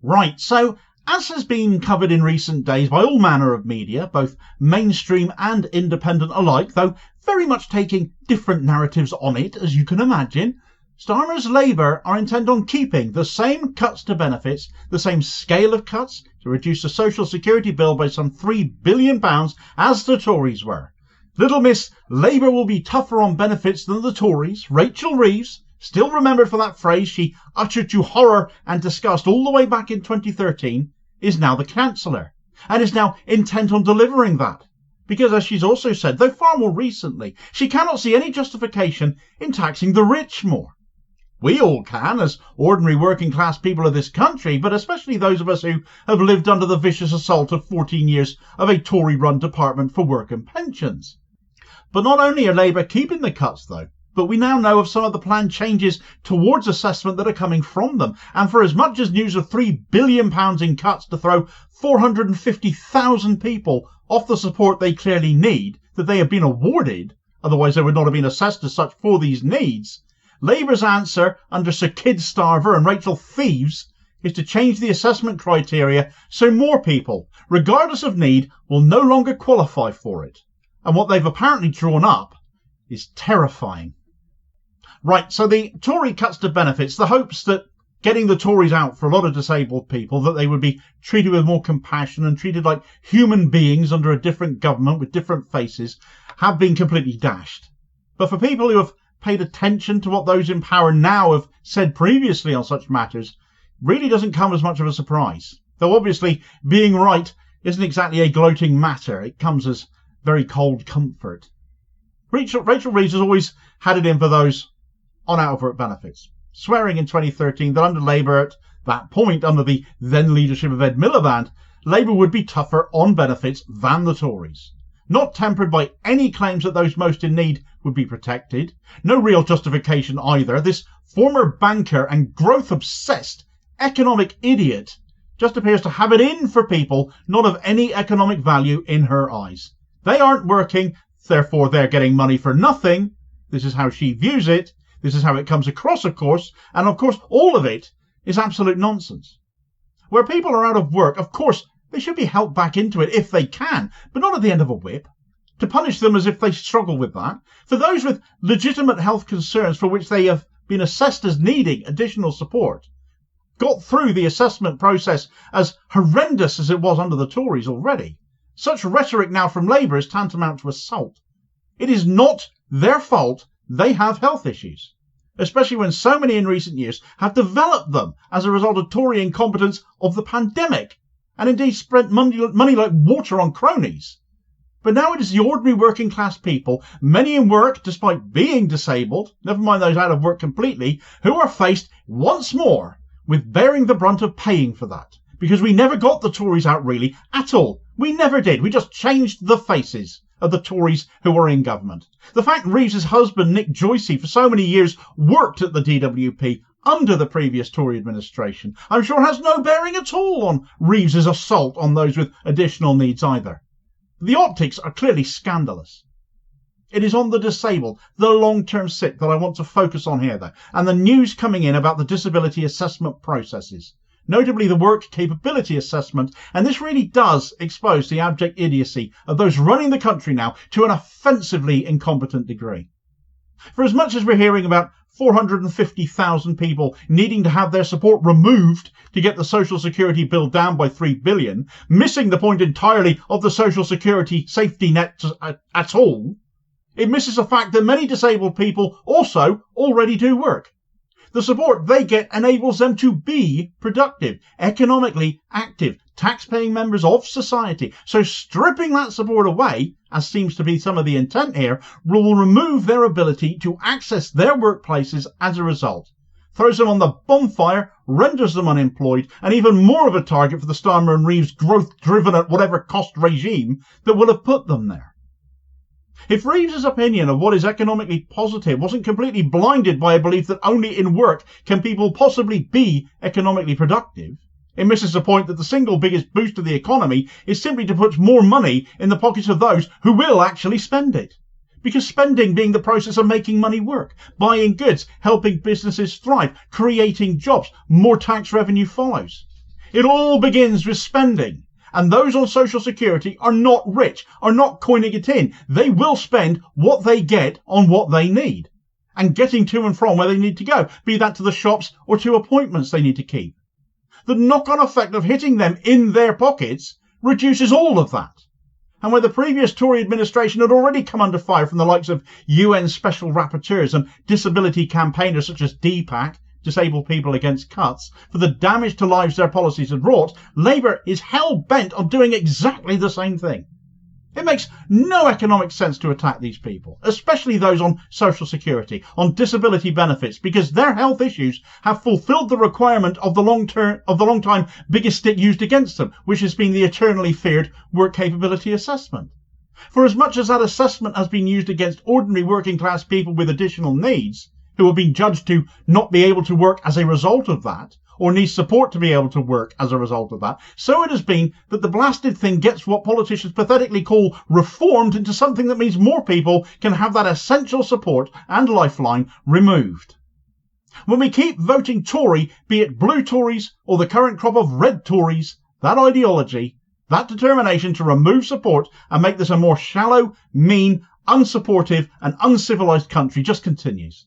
Right, so as has been covered in recent days by all manner of media, both mainstream and independent alike, though very much taking different narratives on it, as you can imagine, Starmer's Labour are intent on keeping the same cuts to benefits, the same scale of cuts to reduce the social security bill by some £3 billion as the Tories were. Little Miss Labour will be tougher on benefits than the Tories. Rachel Reeves, still remembered for that phrase she uttered to horror and disgust all the way back in 2013, is now the chancellor, and is now intent on delivering that. Because, as she's also said, though far more recently, she cannot see any justification in taxing the rich more. We all can, as ordinary working class people of this country, but especially those of us who have lived under the vicious assault of 14 years of a Tory-run Department for Work and Pensions. But not only are Labour keeping the cuts, though, but we now know of some of the planned changes towards assessment that are coming from them. And for as much as news of £3 billion in cuts to throw 450,000 people off the support they clearly need, that they have been awarded, otherwise they would not have been assessed as such for these needs, Labour's answer under Sir Keir Starmer and Rachel Reeves is to change the assessment criteria so more people, regardless of need, will no longer qualify for it. And what they've apparently drawn up is terrifying. Right, so the Tory cuts to benefits, the hopes that getting the Tories out for a lot of disabled people, that they would be treated with more compassion and treated like human beings under a different government with different faces, have been completely dashed. But for people who have paid attention to what those in power now have said previously on such matters, really doesn't come as much of a surprise. Though obviously being right isn't exactly a gloating matter, it comes as very cold comfort. Rachel Reeves has always had it in for those on out-of-work benefits, swearing in 2013 that under Labour at that point, under the then leadership of Ed Miliband, Labour would be tougher on benefits than the Tories. Not tempered by any claims that those most in need would be protected. No real justification either. This former banker and growth-obsessed economic idiot just appears to have it in for people not of any economic value in her eyes. They aren't working, therefore they're getting money for nothing. This is how she views it. This is how it comes across, of course. And of course, all of it is absolute nonsense. Where people are out of work, of course, they should be helped back into it if they can, but not at the end of a whip. To punish them as if they struggle with that. For those with legitimate health concerns for which they have been assessed as needing additional support, got through the assessment process as horrendous as it was under the Tories already. Such rhetoric now from Labour is tantamount to assault. It is not their fault they have health issues, especially when so many in recent years have developed them as a result of Tory incompetence of the pandemic, and indeed spent money like water on cronies. But now it is the ordinary working class people, many in work despite being disabled, never mind those out of work completely, who are faced once more with bearing the brunt of paying for that. Because we never got the Tories out really at all. We never did. We just changed the faces of the Tories who were in government. The fact Reeves' husband, Nick Joycey, for so many years worked at the DWP under the previous Tory administration, I'm sure has no bearing at all on Reeves' assault on those with additional needs either. The optics are clearly scandalous. It is on the disabled, the long-term sick that I want to focus on here though, and the news coming in about the disability assessment processes, notably the work capability assessment, and this really does expose the abject idiocy of those running the country now to an offensively incompetent degree. For as much as we're hearing about 450,000 people needing to have their support removed to get the social security bill down by $3 billion, missing the point entirely of the social security safety net at all, it misses the fact that many disabled people also already do work. The support they get enables them to be productive, economically active, tax-paying members of society. So stripping that support away, as seems to be some of the intent here, will remove their ability to access their workplaces as a result. Throws them on the bonfire, renders them unemployed, and even more of a target for the Starmer and Reeves growth-driven at whatever cost regime that will have put them there. If Reeves' opinion of what is economically positive wasn't completely blinded by a belief that only in work can people possibly be economically productive, it misses the point that the single biggest boost to the economy is simply to put more money in the pockets of those who will actually spend it. Because spending being the process of making money work, buying goods, helping businesses thrive, creating jobs, more tax revenue follows. It all begins with spending. And those on social security are not rich, are not coining it in. They will spend what they get on what they need and getting to and from where they need to go, be that to the shops or to appointments they need to keep. The knock-on effect of hitting them in their pockets reduces all of that. And where the previous Tory administration had already come under fire from the likes of UN special rapporteurs and disability campaigners such as DPAC, Disabled People Against Cuts, for the damage to lives their policies had wrought, Labour is hell-bent on doing exactly the same thing. It makes no economic sense to attack these people, especially those on social security, on disability benefits, because their health issues have fulfilled the requirement of the long-time biggest stick used against them, which has been the eternally feared work capability assessment. For as much as that assessment has been used against ordinary working class people with additional needs, who have been judged to not be able to work as a result of that, or need support to be able to work as a result of that, so it has been that the blasted thing gets what politicians pathetically call reformed into something that means more people can have that essential support and lifeline removed. When we keep voting Tory, be it blue Tories or the current crop of red Tories, that ideology, that determination to remove support and make this a more shallow, mean, unsupportive and uncivilised country just continues.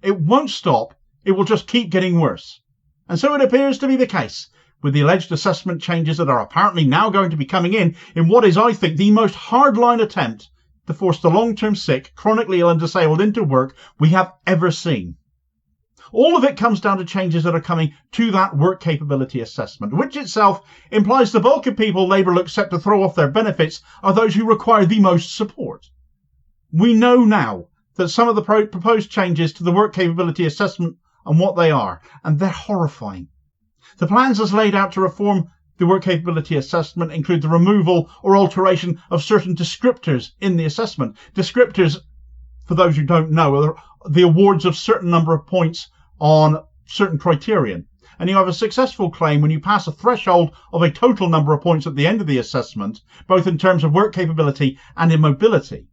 It won't stop, it will just keep getting worse. And so it appears to be the case, with the alleged assessment changes that are apparently now going to be coming in what is, I think, the most hardline attempt to force the long-term sick, chronically ill and disabled into work we have ever seen. All of it comes down to changes that are coming to that work capability assessment, which itself implies the bulk of people Labour looks set to throw off their benefits are those who require the most support. We know now that some of the proposed changes to the work capability assessment and what they are, and they're horrifying. The plans as laid out to reform the work capability assessment include the removal or alteration of certain descriptors in the assessment. Descriptors, for those who don't know, are the awards of certain number of points on certain criterion. And you have a successful claim when you pass a threshold of a total number of points at the end of the assessment, both in terms of work capability and in mobility.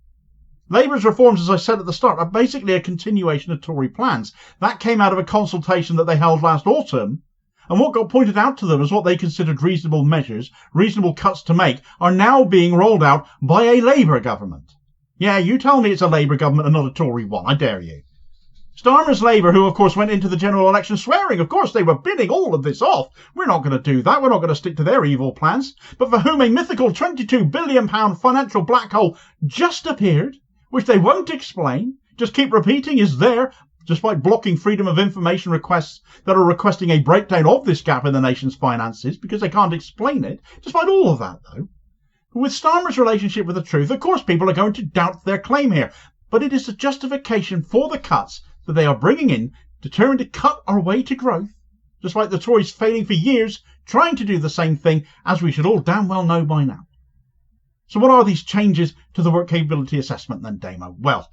Labour's reforms, as I said at the start, are basically a continuation of Tory plans. That came out of a consultation that they held last autumn, and what got pointed out to them as what they considered reasonable measures, reasonable cuts to make, are now being rolled out by a Labour government. Yeah, you tell me it's a Labour government and not a Tory one, I dare you. Starmer's Labour, who of course went into the general election swearing, of course they were bidding all of this off. We're not going to do that, we're not going to stick to their evil plans. But for whom a mythical £22 billion financial black hole just appeared, which they won't explain, just keep repeating is there, despite blocking freedom of information requests that are requesting a breakdown of this gap in the nation's finances, because they can't explain it. Despite all of that, though, with Starmer's relationship with the truth, of course people are going to doubt their claim here. But it is the justification for the cuts that they are bringing in, determined to cut our way to growth, despite the Tories failing for years, trying to do the same thing, as we should all damn well know by now. So what are these changes to the work capability assessment then, Damo? Well,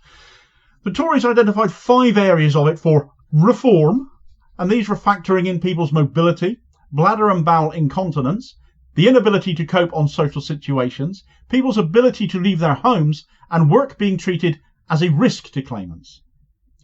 the Tories identified 5 areas of it for reform, and these were factoring in people's mobility, bladder and bowel incontinence, the inability to cope on social situations, people's ability to leave their homes, and work being treated as a risk to claimants.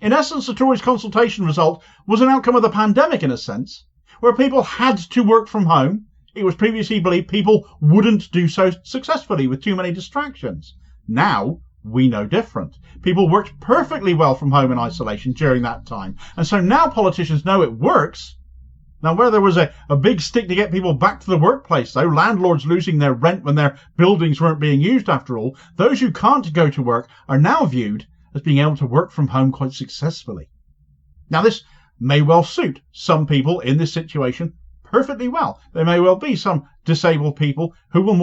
In essence, the Tories' consultation result was an outcome of the pandemic in a sense, where people had to work from home. It was previously believed people wouldn't do so successfully with too many distractions. Now, we know different. People worked perfectly well from home in isolation during that time. And so now politicians know it works. Now, where there was a big stick to get people back to the workplace, though, landlords losing their rent when their buildings weren't being used after all, those who can't go to work are now viewed as being able to work from home quite successfully. Now, this may well suit some people in this situation perfectly well. There may well be some disabled people who will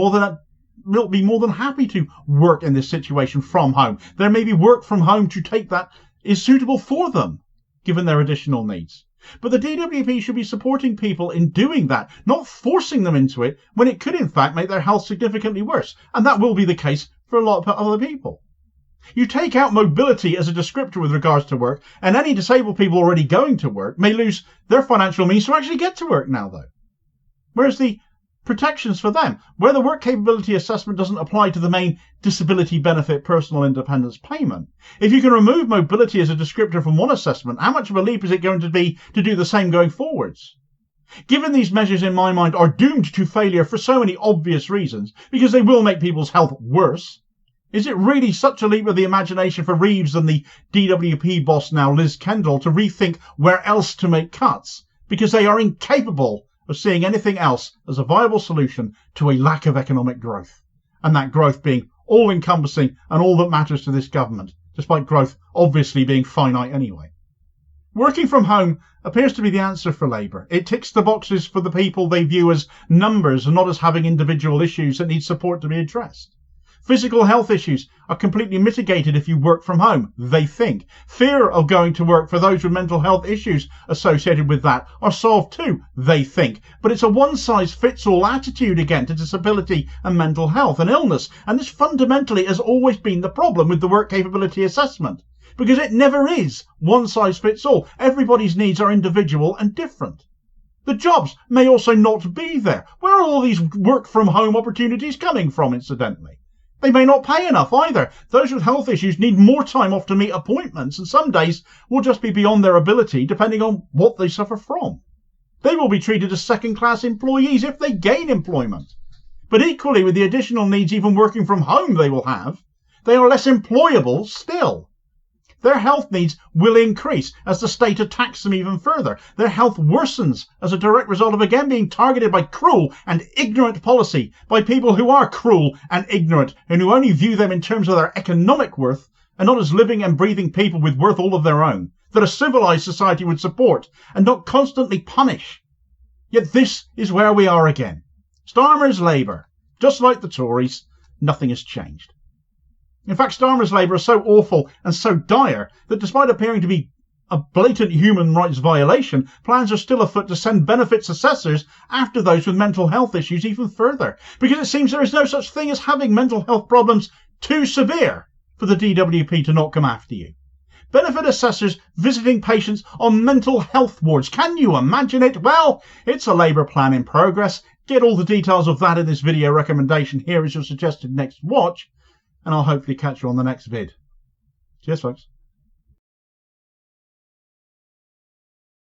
be more than happy to work in this situation from home. There may be work from home to take that is suitable for them, given their additional needs. But the DWP should be supporting people in doing that, not forcing them into it when it could in fact make their health significantly worse. And that will be the case for a lot of other people. You take out mobility as a descriptor with regards to work, and any disabled people already going to work may lose their financial means to actually get to work now, though. Whereas the protections for them, where the work capability assessment doesn't apply to the main disability benefit personal independence payment, if you can remove mobility as a descriptor from one assessment, how much of a leap is it going to be to do the same going forwards? Given these measures in my mind are doomed to failure for so many obvious reasons, because they will make people's health worse, is it really such a leap of the imagination for Reeves and the DWP boss now, Liz Kendall, to rethink where else to make cuts, because they are incapable of seeing anything else as a viable solution to a lack of economic growth, and that growth being all-encompassing and all that matters to this government, despite growth obviously being finite anyway. Working from home appears to be the answer for Labour. It ticks the boxes for the people they view as numbers and not as having individual issues that need support to be addressed. Physical health issues are completely mitigated if you work from home, they think. Fear of going to work for those with mental health issues associated with that are solved too, they think. But it's a one-size-fits-all attitude again to disability and mental health and illness, and this fundamentally has always been the problem with the work capability assessment, because it never is one-size-fits-all. Everybody's needs are individual and different. The jobs may also not be there. Where are all these work-from-home opportunities coming from, incidentally? They may not pay enough either. Those with health issues need more time off to meet appointments, and some days will just be beyond their ability depending on what they suffer from. They will be treated as second-class employees if they gain employment. But equally, with the additional needs even working from home they will have, they are less employable still. Their health needs will increase as the state attacks them even further. Their health worsens as a direct result of again being targeted by cruel and ignorant policy, by people who are cruel and ignorant and who only view them in terms of their economic worth and not as living and breathing people with worth all of their own, that a civilized society would support and not constantly punish. Yet this is where we are again. Starmer's Labour, just like the Tories, nothing has changed. In fact, Starmer's Labour is so awful and so dire that despite appearing to be a blatant human rights violation, plans are still afoot to send benefits assessors after those with mental health issues even further, because it seems there is no such thing as having mental health problems too severe for the DWP to not come after you. Benefit assessors visiting patients on mental health wards. Can you imagine it? Well, it's a Labour plan in progress. Get all the details of that in this video recommendation here as your suggested next watch, and I'll hopefully catch you on the next vid. Cheers, folks.